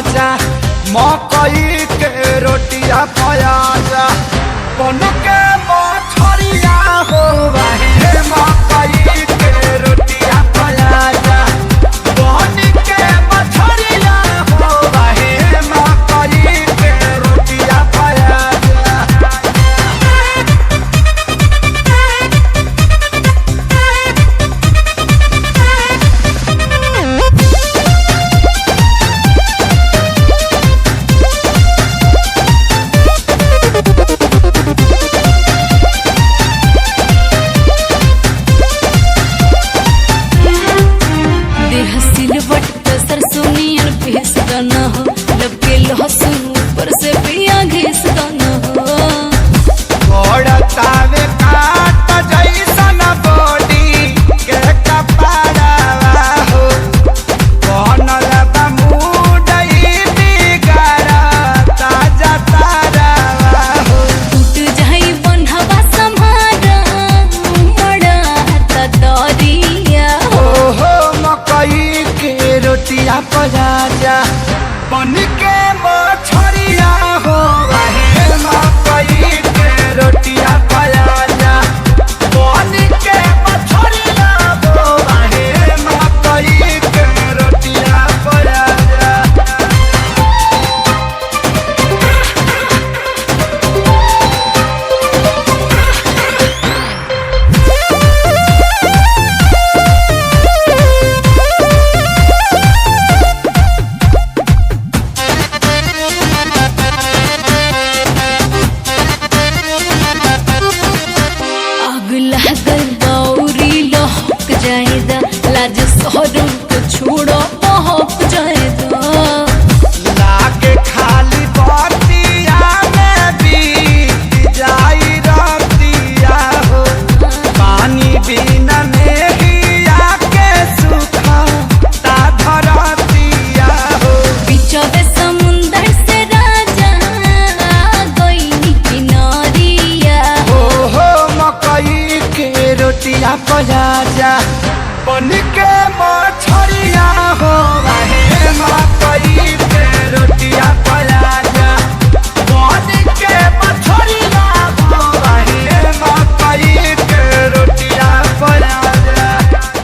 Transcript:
जा मकई के रोटिया पया जा बन के मछरिया हो हे मकई के रोटिया पया जा बन के मछरिया हो हे मकई के रोटिया पया जा। रोटिया पया जा बन के मछरिया हो हे मकई के रोटिया पया जा बन के मछरिया हो हे मकई के रोटिया पया जा। लाज शहरों को छोड़ो महक जाएगा लागे खाली बतिया में बीत जाई रतिया हो पानी बिना मेहिया के सुखा ता धरतिया हो बिचवे समुंदर से राजा गई किनारिया हो मकई के रोटिया पया जा बन के